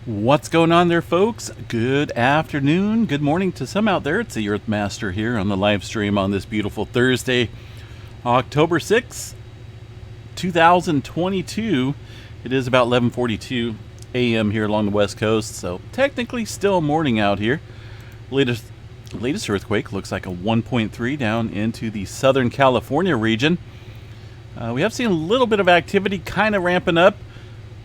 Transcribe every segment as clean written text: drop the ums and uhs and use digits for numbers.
What's going on there, folks? Good afternoon, good morning to some out there. It's the Earthmaster here on the live stream on this beautiful Thursday, October 6th, 2022. It is about 11:42 a.m. here along the West Coast, so technically still morning out here. Latest earthquake looks like a 1.3 down into the Southern California region. We have seen a little bit of activity kind of ramping up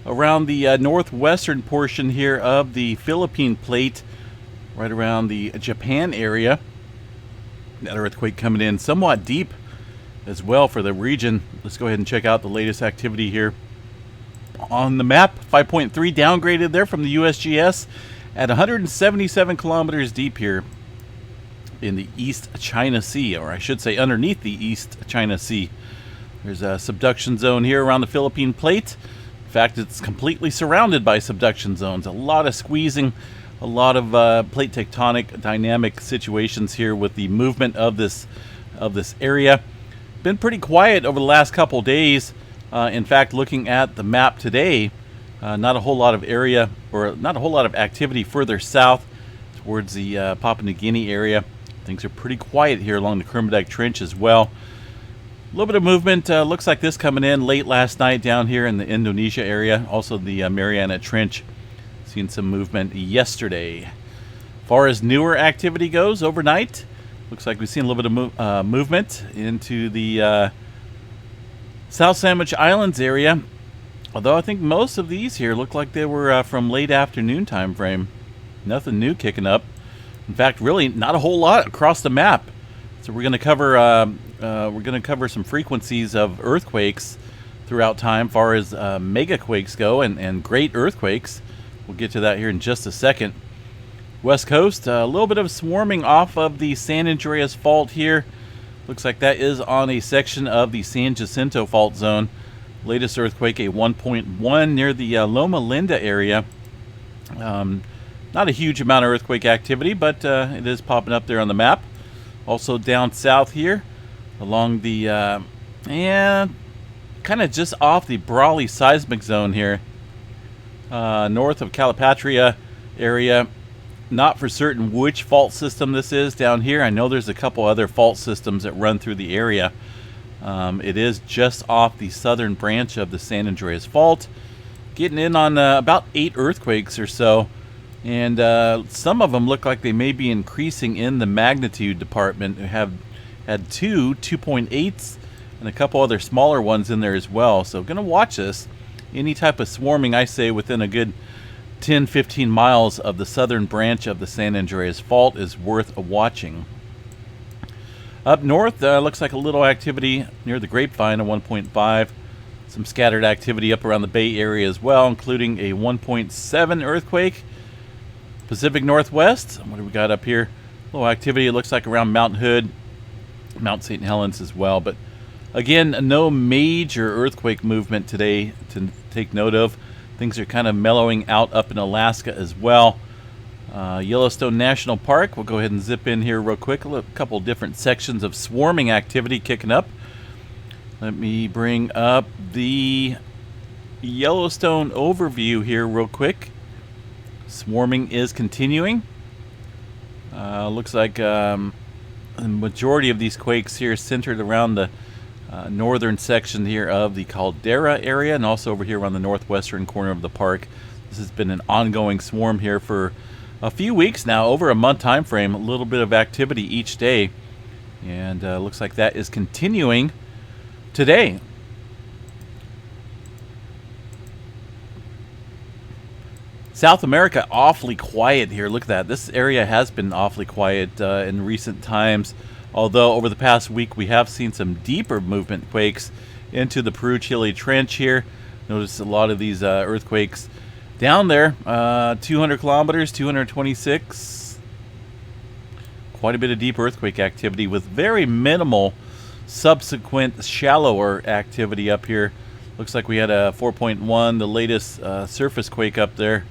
around the northwestern portion here of the Philippine plate, right around the Japan area. That earthquake coming in somewhat deep as well for the region. Let's go ahead and check out the latest activity here on the map. 5.3 downgraded there from the USGS at 177 kilometers deep here in the East China Sea, or I should say underneath the East China Sea. There's a subduction zone here around the Philippine plate. In fact, it's completely surrounded by subduction zones. A lot of squeezing, a lot of plate tectonic dynamic situations here with the movement of this area. Been pretty quiet over the last couple days. In fact, looking at the map today, not a whole lot of area, or not a whole lot of activity further south towards the Papua New Guinea area. Things are pretty quiet here along the Kermadec Trench as well. A little bit of movement, looks like this coming in late last night down here in the Indonesia area. Also the Mariana Trench, seen some movement yesterday. As far as newer activity goes overnight, looks like we've seen a little bit of movement into the South Sandwich Islands area. Although I think most of these here look like they were from late afternoon time frame. Nothing new kicking up. In fact, really not a whole lot across the map. So we're going to cover some frequencies of earthquakes throughout time, far as megaquakes go, and great earthquakes. We'll get to that here in just a second. West Coast, a little bit of swarming off of the San Andreas Fault here. Looks like that is on a section of the San Jacinto Fault Zone. Latest earthquake, a 1.1 near the Loma Linda area. Not a huge amount of earthquake activity, but it is popping up there on the map. Also down south here, along the, kind of just off the Brawley seismic zone here, north of Calipatria area. Not for certain which fault system this is down here. I know there's a couple other fault systems that run through the area. It is just off the southern branch of the San Andreas Fault. Getting in on about 8 earthquakes or so. And some of them look like they may be increasing in the magnitude department. We have had 2.8s and a couple other smaller ones in there as well. So going to watch this. Any type of swarming, I say, within a good 10-15 miles of the southern branch of the San Andreas Fault is worth watching. Up north, looks like a little activity near the Grapevine, a 1.5. Some scattered activity up around the Bay Area as well, including a 1.7 earthquake. Pacific Northwest, what do we got up here? A little activity, it looks like around Mount Hood, Mount St. Helens as well. But again, no major earthquake movement today to take note of. Things are kind of mellowing out up in Alaska as well. Yellowstone National Park, we'll go ahead and zip in here real quick. A couple different sections of swarming activity kicking up. Let me bring up the Yellowstone overview here real quick. Swarming is continuing. Looks like the majority of these quakes here centered around the northern section here of the Caldera area, and also over here around the northwestern corner of the park. This has been an ongoing swarm here for a few weeks now, over a month time frame. A little bit of activity each day, and looks like that is continuing today. South America, awfully quiet here. Look at that. This area has been awfully quiet in recent times, although over the past week we have seen some deeper movement quakes into the Peru-Chile Trench here. Notice a lot of these earthquakes down there, 200 kilometers, 226. Quite a bit of deep earthquake activity with very minimal subsequent shallower activity up here. Looks like we had a 4.1, the latest surface quake up there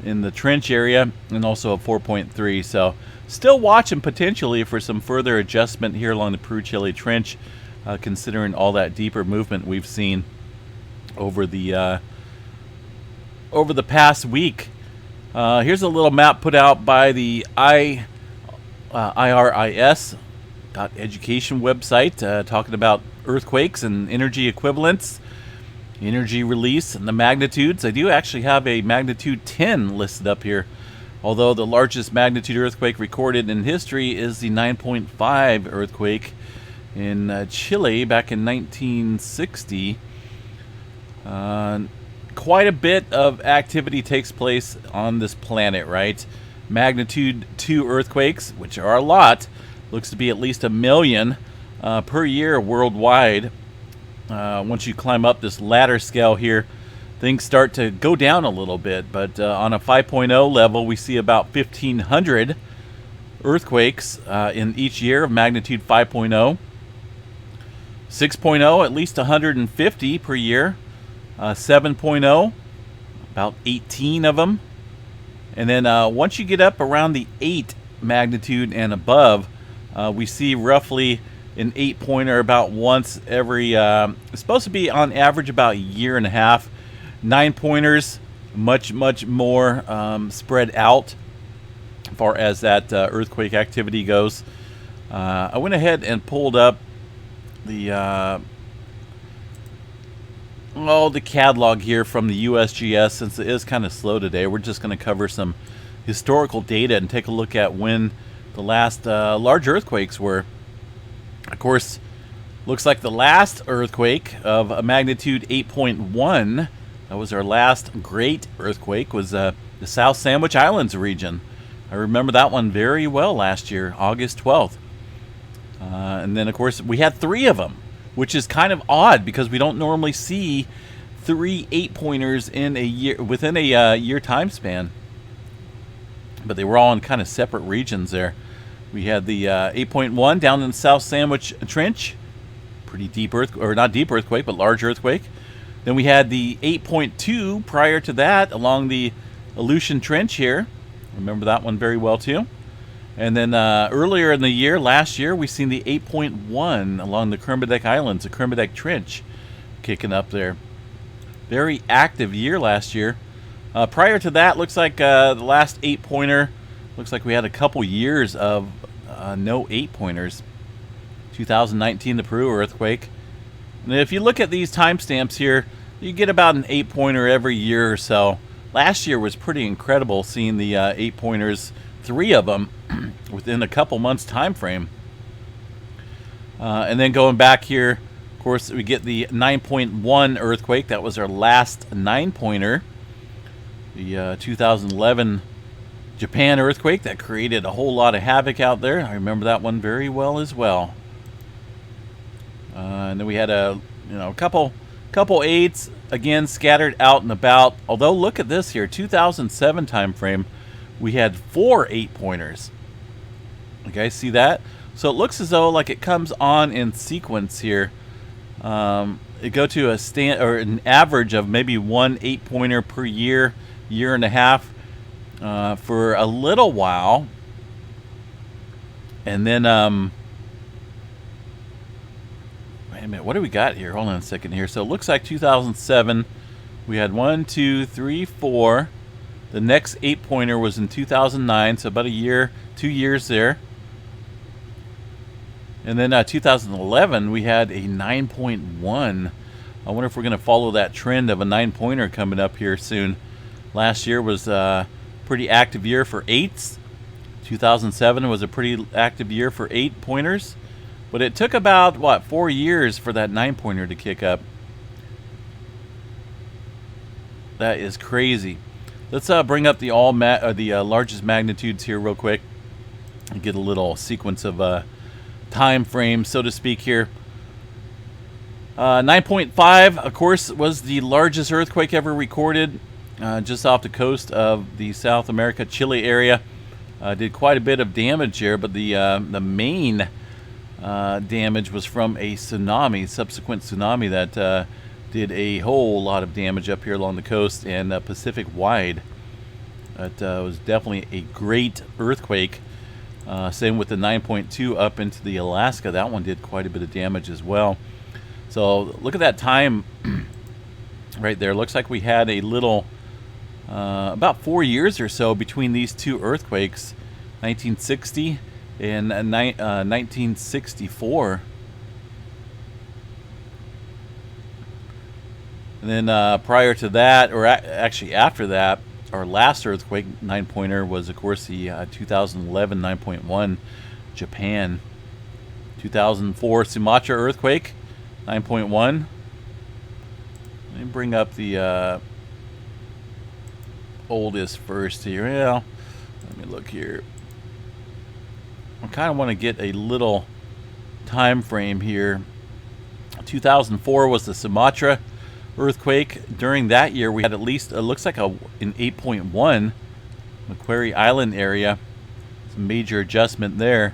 in the trench area, and also a 4.3. So still watching potentially for some further adjustment here along the Peru-Chile Trench, considering all that deeper movement we've seen over the past week. Here's a little map put out by the IRIS education website, talking about earthquakes and energy equivalents, energy release, and the magnitudes. I do actually have a magnitude 10 listed up here, although the largest magnitude earthquake recorded in history is the 9.5 earthquake in Chile back in 1960. Quite a bit of activity takes place on this planet, right? Magnitude 2 earthquakes, which are a lot, looks to be at least 1 million per year worldwide. Once you climb up this ladder scale here, things start to go down a little bit, but on a 5.0 level, we see about 1,500 earthquakes in each year of magnitude 5.0. 6.0, at least 150 per year. 7.0, about 18 of them. And then once you get up around the 8 magnitude and above, we see roughly an 8-pointer about once every, it's supposed to be on average about a year and a half. 9-pointers, much more spread out as far as that earthquake activity goes. I went ahead and pulled up the the catalog here from the USGS. Since it is kind of slow today, we're just going to cover some historical data and take a look at when the last large earthquakes were. Of course, looks like the last earthquake of a magnitude 8.1, that was our last great earthquake, was the South Sandwich Islands region. I remember that one very well last year, August 12th. And then, of course, we had 3 of them, which is kind of odd because we don't normally see 3 8-pointers in a year, within a year time span. But they were all in kind of separate regions there. We had the 8.1 down in the South Sandwich Trench, pretty deep or not deep earthquake, but large earthquake. Then we had the 8.2 prior to that along the Aleutian Trench here. Remember that one very well too. And then earlier in the year, last year, we seen the 8.1 along the Kermadec Islands, the Kermadec Trench, kicking up there. Very active year last year. Prior to that, looks like the last 8-pointer, looks like we had a couple years of no 8-pointers. 2019, the Peru earthquake. And if you look at these timestamps here, you get about an 8-pointer every year or so. Last year was pretty incredible, seeing the 8-pointers, 3 of them, within a couple months time frame. And then going back here, of course, we get the 9.1 earthquake. That was our last 9-pointer. The 2011 Japan earthquake that created a whole lot of havoc out there. I remember that one very well as well. And then we had a couple 8s again scattered out and about. Although look at this here, 2007 time frame, we had 4 8-pointers. You guys see that? So it looks as though like it comes on in sequence here. It go to an average of maybe 1 8-pointer per year, year and a half, for a little while, and then wait a minute, what do we got here? Hold on a second here. So it looks like 2007, we had 1, 2, 3, 4. The next 8-pointer was in 2009, so about a year, 2 years there. And then 2011, we had a 9.1. I wonder if we're going to follow that trend of a 9-pointer coming up here soon. Last year was a pretty active year for 8s. 2007 was a pretty active year for 8-pointers. But it took about, 4 years for that 9-pointer to kick up. That is crazy. Let's bring up the largest magnitudes here real quick and get a little sequence of time frame, so to speak here. 9.5, of course, was the largest earthquake ever recorded, just off the coast of the South America, Chile area. Did quite a bit of damage here, but the main damage was from a tsunami, subsequent tsunami that did a whole lot of damage up here along the coast and Pacific wide. That was definitely a great earthquake. Same with the 9.2 up into the Alaska. That one did quite a bit of damage as well. So look at that time right there. Looks like we had a little about 4 years or so between these two earthquakes, 1960 and 1964. And then prior to that, or actually after that, our last earthquake, 9-pointer, was of course the 2011 9.1 Japan. 2004 Sumatra earthquake, 9.1. Let me bring up the oldest first here. Well, let me look here. I kind of want to get a little time frame here. 2004 was the Sumatra earthquake. During that year, we had at least, it looks like an 8.1 Macquarie Island area. Some major adjustment there.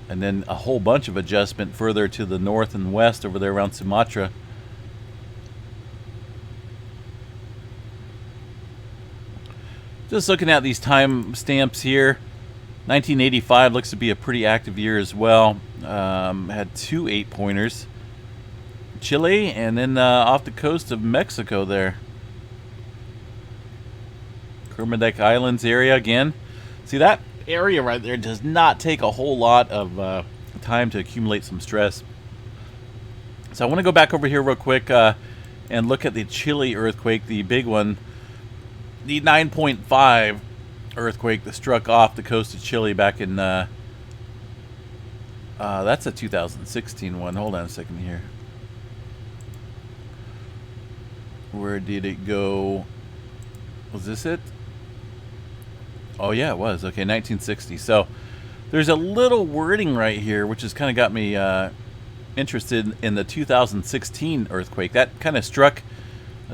And then a whole bunch of adjustment further to the north and west over there around Sumatra. Just looking at these time stamps here, 1985 looks to be a pretty active year as well. Had 2 8-pointers. Chile, and then off the coast of Mexico there. Kermadec Islands area again. See, that area right there does not take a whole lot of time to accumulate some stress. So I want to go back over here real quick and look at the Chile earthquake, the big one. The 9.5 earthquake that struck off the coast of Chile back in... that's a 2016 one. Hold on a second here. Where did it go? Was this it? Oh, yeah, it was. Okay, 1960. So there's a little wording right here, which has kind of got me interested in the 2016 earthquake. That kind of struck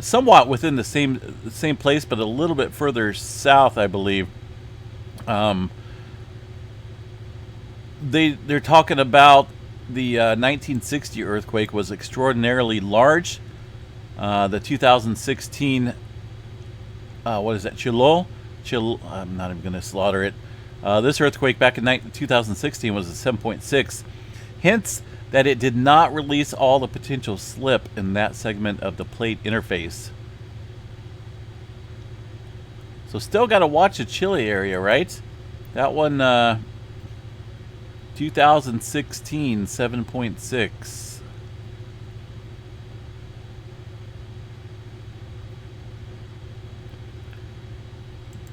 somewhat within the same place, but a little bit further south, I believe. They're talking about the 1960 earthquake was extraordinarily large. The 2016, what is that? Chile. I'm not even going to slaughter it. This earthquake back in 2016 was a 7.6. Hence that it did not release all the potential slip in that segment of the plate interface. So still got to watch the Chile area, right? That one, 2016, 7.6.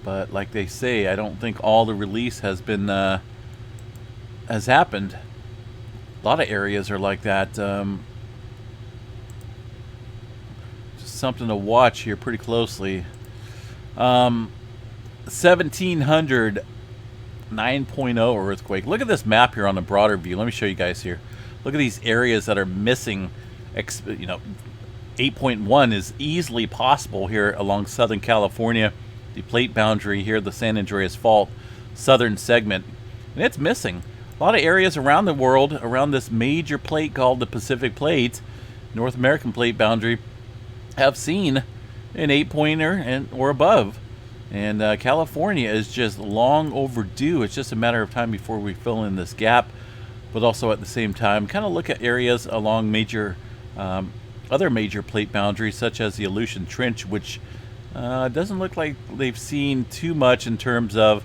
But like they say, I don't think all the release has been has happened. A lot of areas are like that. Just something to watch here pretty closely. 1700 9.0 earthquake. Look at this map here on a broader view. Let me show you guys here. Look at these areas that are missing. 8.1 is easily possible here along Southern California. The plate boundary here, the San Andreas Fault, southern segment, and it's missing. A lot of areas around the world, around this major plate called the Pacific Plate, North American plate boundary, have seen an 8-pointer or above. And California is just long overdue. It's just a matter of time before we fill in this gap. But also at the same time, kind of look at areas along major, other major plate boundaries, such as the Aleutian Trench, which doesn't look like they've seen too much in terms of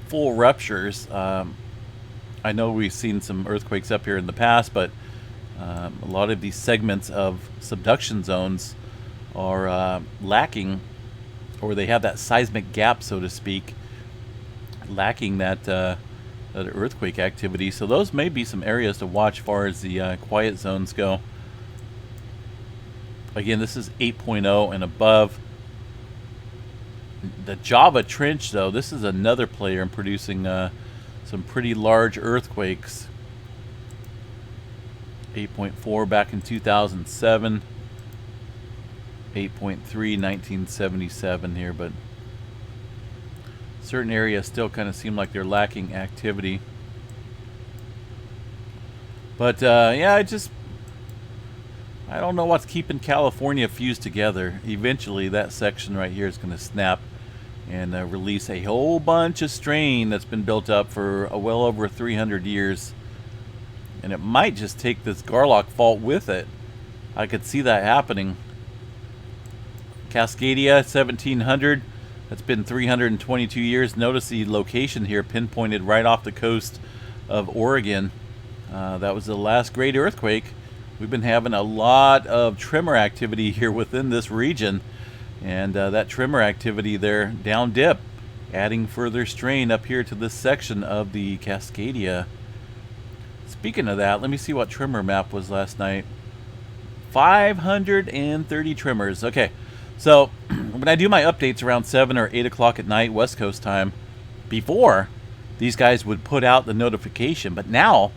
full ruptures. I know we've seen some earthquakes up here in the past, but a lot of these segments of subduction zones are lacking, or they have that seismic gap, so to speak, lacking that earthquake activity. So those may be some areas to watch as far as the quiet zones go. Again, this is 8.0 and above. The Java Trench, though, this is another player in producing some pretty large earthquakes. 8.4 back in 2007. 8.3, 1977 here, but certain areas still kind of seem like they're lacking activity. But yeah, I don't know what's keeping California fused together. Eventually, that section right here is going to snap and release a whole bunch of strain that's been built up for well over 300 years. And it might just take this Garlock fault with it. I could see that happening. Cascadia, 1700. That's been 322 years. Notice the location here pinpointed right off the coast of Oregon. That was the last great earthquake. We've been having a lot of tremor activity here within this region. And that tremor activity there down dip, adding further strain up here to this section of the Cascadia. Speaking of that, let me see what tremor map was last night. 530 tremors. Okay, so when I do my updates around 7 or 8 o'clock at night, West Coast time, before these guys would put out the notification, but now,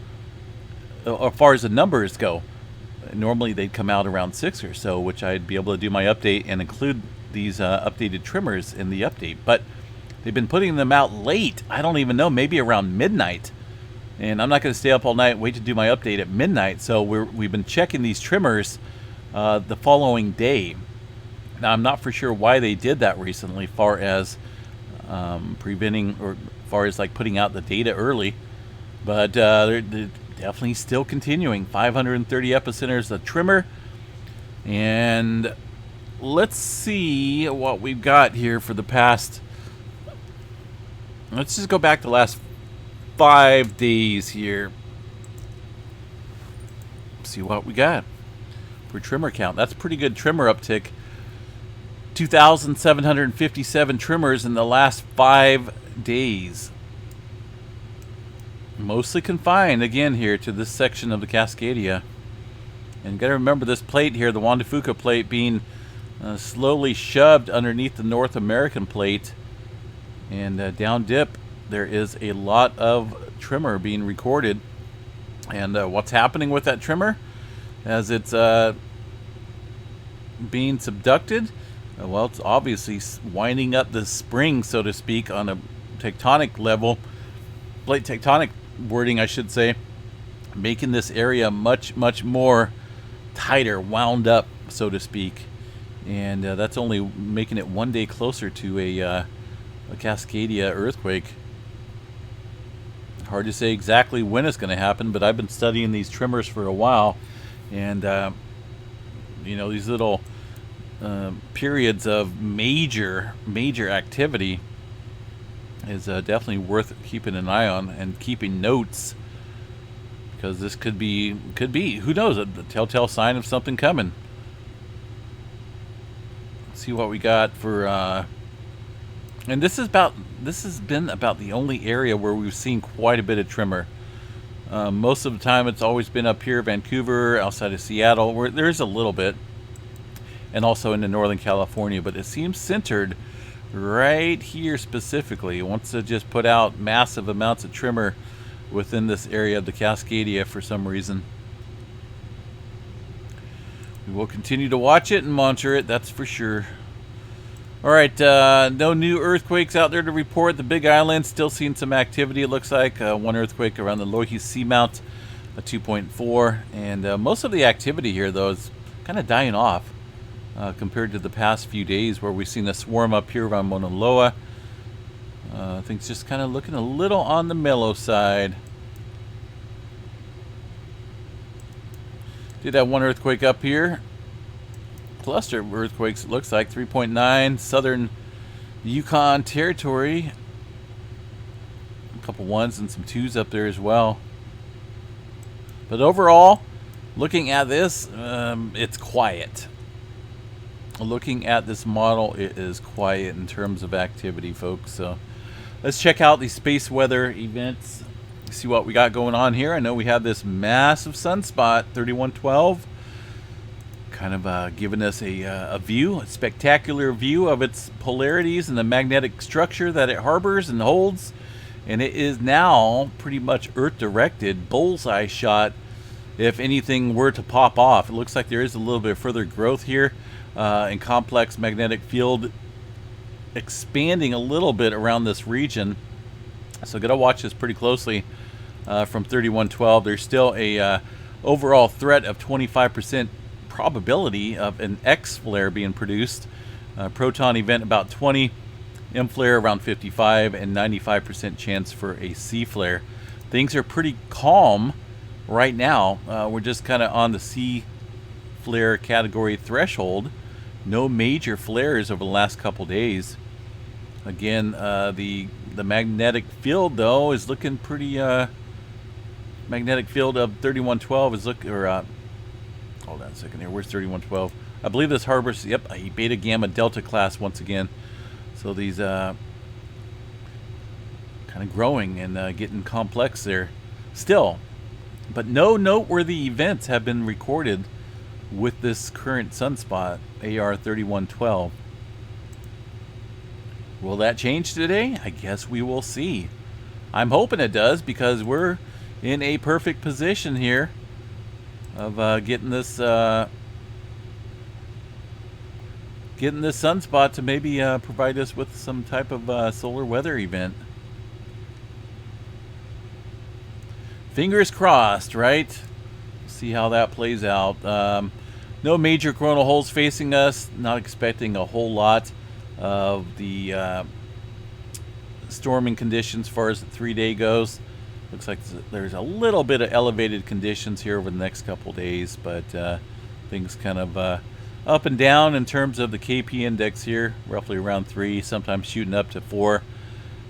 as far as the numbers go, normally they'd come out around 6 or so, which I'd be able to do my update and include these updated tremors in the update. But they've been putting them out late. I don't even know, maybe around midnight. And I'm not going to stay up all night and wait to do my update at midnight. So we've been checking these tremors the following day. Now, I'm not for sure why they did that recently, far as preventing, or far as like putting out the data early. But they're definitely still continuing. 530 epicenters of tremor. And let's see what we've got here for the past. Let's just go back to the last 5 days here. See what we got for tremor count. That's a pretty good tremor uptick. 2,757 tremors in the last 5 days. Mostly confined again here to this section of the Cascadia. And gotta remember this plate here, the Juan de Fuca plate, being slowly shoved underneath the North American plate. And down dip, there is a lot of tremor being recorded. And what's happening with that tremor as it's being subducted? Well, it's obviously winding up the spring, so to speak, on a tectonic level. Plate tectonic wording, I should say. Making this area much, much more tighter, wound up, so to speak. And that's only making it one day closer to a Cascadia earthquake. Hard to say exactly when it's going to happen, but I've been studying these tremors for a while, and you know, these little periods of major activity is definitely worth keeping an eye on and keeping notes, because this could be who knows, a telltale sign of something coming. Let's see what we got for. And this has been about the only area where we've seen quite a bit of tremor. Most of the time it's always been up here, Vancouver, outside of Seattle, where there's a little bit, and also into Northern California, but it seems centered right here specifically. It wants to just put out massive amounts of tremor within this area of the Cascadia for some reason. We will continue to watch it and monitor it, that's for sure. Alright, no new earthquakes out there to report. The Big Island still seeing some activity, it looks like. One earthquake around the Loihi Seamount, a 2.4. And most of the activity here, though, is kind of dying off compared to the past few days where we've seen a swarm up here around Mauna Loa. Things just kind of looking a little on the mellow side. Did have one earthquake up here. Cluster of earthquakes, it looks like 3.9, southern Yukon territory. A couple ones and some twos up there as well. But overall, looking at this, it's quiet. Looking at this model, it is quiet in terms of activity, folks. So let's check out the space weather events. See what we got going on here. I know we have this massive sunspot, 3112. Kind of giving us a view, a spectacular view of its polarities and the magnetic structure that it harbors and holds. And it is now pretty much Earth-directed, bullseye shot if anything were to pop off. It looks like there is a little bit further growth here and complex magnetic field expanding a little bit around this region. So gotta watch this pretty closely from 3112. There's still a overall threat of 25% probability of an X flare being produced. Proton event about 20, M flare around 55, and 95% chance for a C flare. Things are pretty calm right now. We're just kind of on the C flare category threshold, No major flares over the last couple days. Again, the magnetic field though is looking pretty. Magnetic field of 3112 is look or hold on a second here. Where's 3112? I believe this harbors. Yep, a beta gamma delta class once again. So these kind of growing and getting complex there still, but no noteworthy events have been recorded with this current sunspot AR 3112. Will that change today? I guess we will see. I'm hoping it does, because we're in a perfect position here of getting this sunspot to maybe provide us with some type of solar weather event. Fingers crossed, right? See how that plays out. No major coronal holes facing us. Not expecting a whole lot of the storming conditions as far as the 3-day goes. Looks like there's a little bit of elevated conditions here over the next couple days, but things kind of up and down in terms of the KP index here, roughly around 3, sometimes shooting up to 4.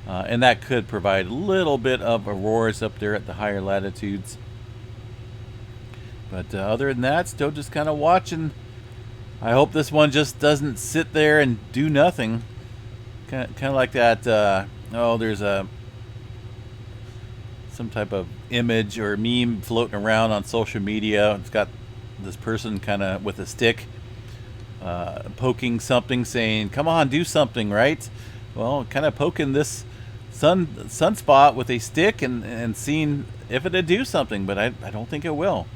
And that could provide a little bit of auroras up there at the higher latitudes. But other than that, still just kind of watching. I hope this one just doesn't sit there and do nothing. Kind of like that. There's some type of image or meme floating around on social media. It's got this person kind of with a stick poking something, saying, "Come on, do something," right? Well, kind of poking this sunspot with a stick and seeing if it'd do something, but I don't think it will.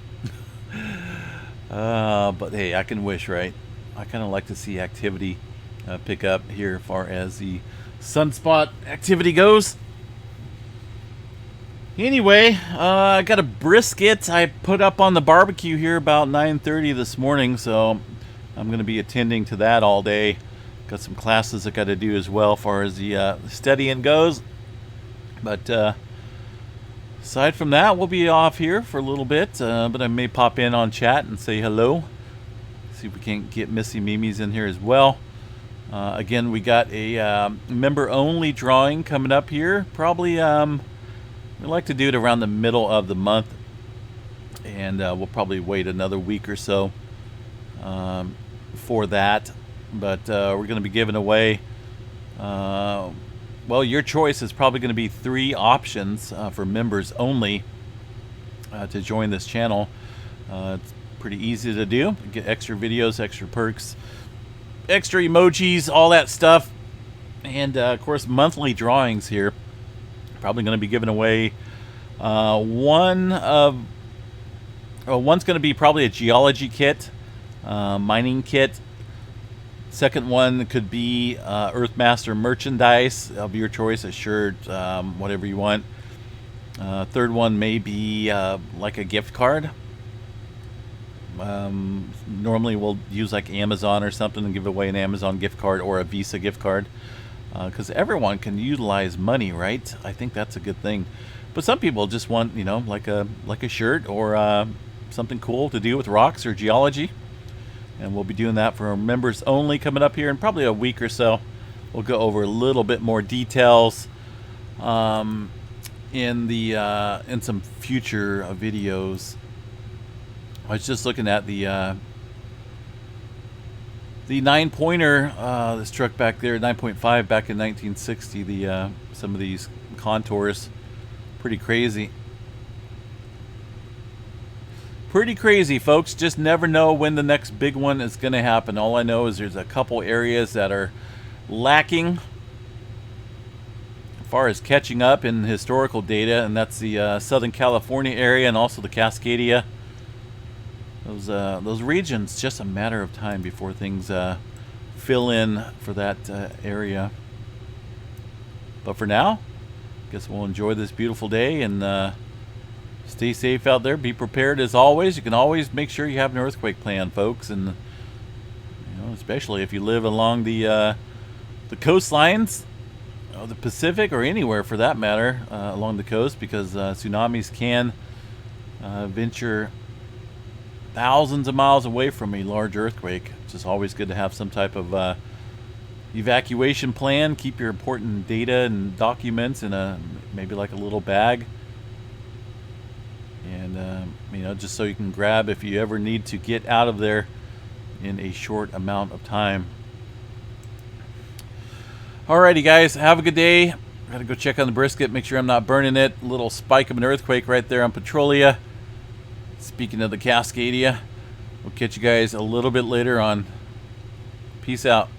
But hey, I can wish, right? I kind of like to see activity pick up here as far as the sunspot activity goes. Anyway, I got a brisket I put up on the barbecue here about 9:30 this morning, so I'm going to be attending to that all day. Got some classes I got to do as well as far as the studying goes. But aside from that, we'll be off here for a little bit, but I may pop in on chat and say hello. See if we can't get Missy Mimi's in here as well. Again, we got a member-only drawing coming up here. Probably, we like to do it around the middle of the month, and we'll probably wait another week or so for that. But we're going to be giving away, well, your choice is probably going to be 3 options for members only to join this channel. It's pretty easy to do. You get extra videos, extra perks, extra emojis, all that stuff. And of course, monthly drawings here. Probably going to be giving away one's going to be probably a geology kit, mining kit. Second one could be Earthmaster merchandise of your choice, a shirt, whatever you want. Third one may be like a gift card. Normally we'll use like Amazon or something and give away an Amazon gift card or a Visa gift card, because everyone can utilize money, right? I think that's a good thing. But some people just want, you know, like a shirt or something cool to do with rocks or geology. And we'll be doing that for our members only coming up here in probably a week or so. We'll go over a little bit more details in some future videos. I was just looking at the 9-pointer, this truck back there, 9.5 back in 1960. Some of these contours, pretty crazy. Pretty crazy, folks. Just never know when the next big one is going to happen. All I know is there's a couple areas that are lacking as far as catching up in historical data, and that's the Southern California area and also the Cascadia. Those regions, just a matter of time before things fill in for that area. But for now, I guess we'll enjoy this beautiful day and stay safe out there. Be prepared as always. You can always make sure you have an earthquake plan, folks, and you know, especially if you live along the coastlines, the Pacific, or anywhere for that matter along the coast, because tsunamis can venture thousands of miles away from a large earthquake. It's just always good to have some type of evacuation plan. Keep your important data and documents in a maybe like a little bag, and you know, just so you can grab if you ever need to get out of there in a short amount of time. Alrighty, guys, have a good day. Gotta go check on the brisket, make sure I'm not burning it. A little spike of an earthquake right there on Petrolia. Speaking of the Cascadia, we'll catch you guys a little bit later on. Peace out.